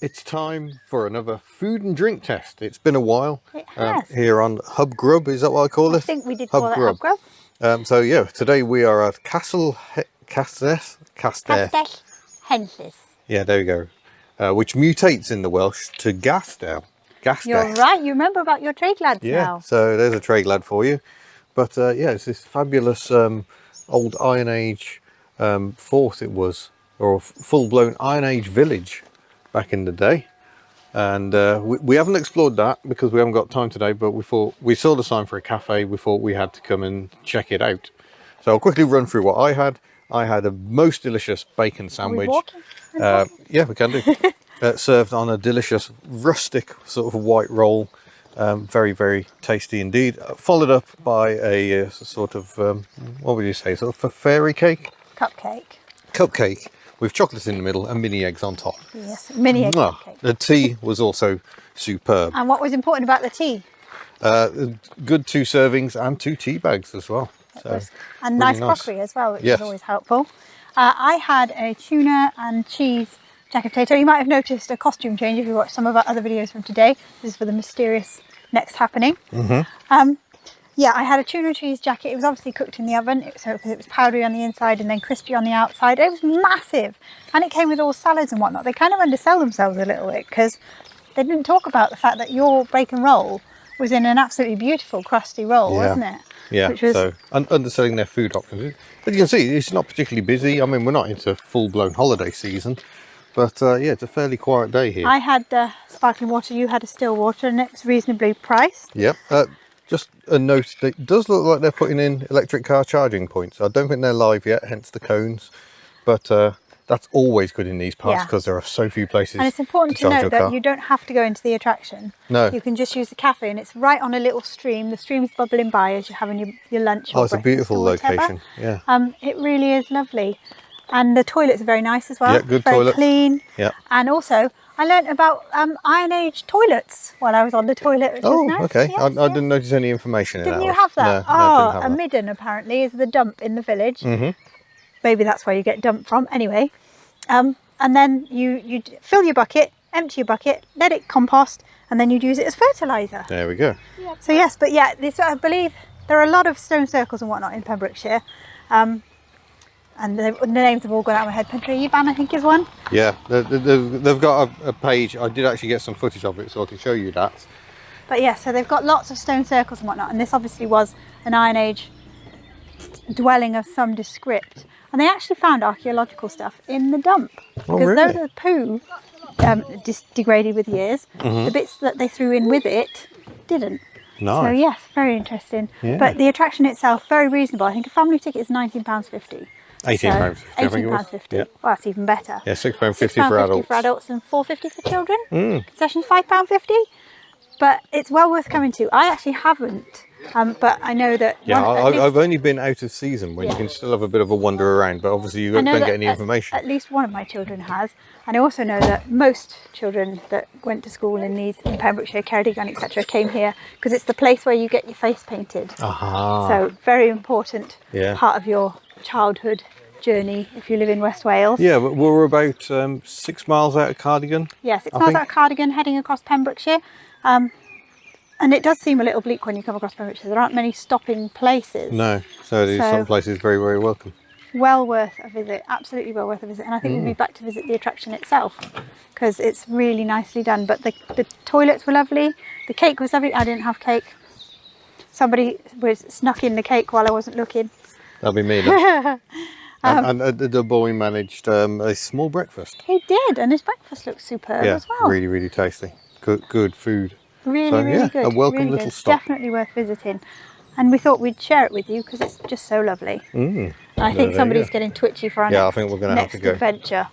It's time for another food and drink test. It's been a while. It has. Here on HubGrub, is that what I call it? I think we did call it HubGrub. So yeah, today we are at Castell. Castell, Henllys. Yeah, there we go. Which mutates in the Welsh to Castell. You're right, you remember about your trade lads yeah, now. So there's a trade lad for you. But yeah, it's this fabulous old Iron Age fort it was, or a full-blown Iron Age village back in the day. And we haven't explored that because we haven't got time today, but we saw the sign for a cafe. We thought we had to come and check it out. So I'll quickly run through what I had. I had a most delicious bacon sandwich. Yeah, we can do. Served on a delicious rustic sort of white roll. Very, very tasty indeed. Followed up by a sort of, what would you say, sort of a fairy cake? Cupcake with chocolate in the middle and mini eggs on top. Yes, mini egg cupcake. The tea was also superb. And what was important about the tea? Good 2 servings and 2 tea bags as well. And nice crockery as well, which is always helpful. I had a tuna and cheese jacket potato. You might have noticed a costume change if you watched some of our other videos from today. This is for the mysterious next happening. Yeah, I had a tuna and cheese jacket. It was obviously cooked in the oven, because it was powdery on the inside and then crispy on the outside. It was massive, and it came with all salads and whatnot. They kind of undersell themselves a little bit because they didn't talk about the fact that your bacon roll was in an absolutely beautiful crusty roll, wasn't it? Yeah, so underselling their food options. But you can see it's not particularly busy. I mean, we're not into full-blown holiday season, but yeah, it's a fairly quiet day here. I had sparkling water, you had a still water, and it was reasonably priced. Yep. Just a note, it does look like they're putting in electric car charging points. I don't think they're live yet, hence the cones. But that's always good in these parts because there are so few places. And it's important to note that you don't have to go into the attraction. No. You can just use the cafe, and it's right on a little stream. The stream's bubbling by as you're having your lunch. Oh, it's a beautiful location. Yeah. It really is lovely. And the toilets are very nice as well. Yeah, good very toilets. Clean. Yeah. And also, I learnt about Iron Age toilets while I was on the toilet, which was nice. Okay. Yes, I didn't notice any information in that. Didn't you have that? No, oh, didn't have a midden apparently is the dump in the village. Maybe that's where you get dumped from. Anyway, and then you fill your bucket, empty your bucket, let it compost, and then you'd use it as fertiliser. There we go. So yes, but yeah, I believe there are a lot of stone circles and whatnot in Pembrokeshire. And the names have all gone out of my head. Pembrokeshire, I think, is one. Yeah, they've got a page. I did actually get some footage of it, so I can show you that. But yeah, so they've got lots of stone circles and whatnot, and this obviously was an Iron Age dwelling of some descript. And they actually found archaeological stuff in the dump. Because though the poo degraded with years, the bits that they threw in with it didn't. Nice. So yes, very interesting. Yeah. But the attraction itself, very reasonable. I think a family ticket is £19.50. £18.50. £18.50. Yeah. Well, that's even better. Yeah, £6.50 for adults. For adults and £4.50 for children. Concessions £5.50. But it's well worth coming to. I actually haven't, but I know that. Yeah, I've only been out of season when you can still have a bit of a wander around, but obviously you don't get any information. At least one of my children has, and I also know that most children that went to school in Pembrokeshire, Ceredigion, etc., came here because it's the place where you get your face painted. So very important part of your childhood journey if you live in West Wales. Yeah, but we're about 6 miles out of Cardigan. Yeah, 6 miles out of Cardigan, heading across Pembrokeshire. And it does seem a little bleak when you come across Pembrokeshire. There aren't many stopping places. No, so some places very, very welcome. Well worth a visit, absolutely well worth a visit. And I think we'll be back to visit the attraction itself because it's really nicely done. But the toilets were lovely, the cake was lovely. I didn't have cake. Somebody was snuck in the cake while I wasn't looking. That'll be me then. And the boy managed a small breakfast. He did, and his breakfast looked superb as well. Really, really tasty. Good food. Really good. A welcome really little stop. Definitely worth visiting. And we thought we'd share it with you because it's just so lovely. I think somebody's getting twitchy for our next adventure.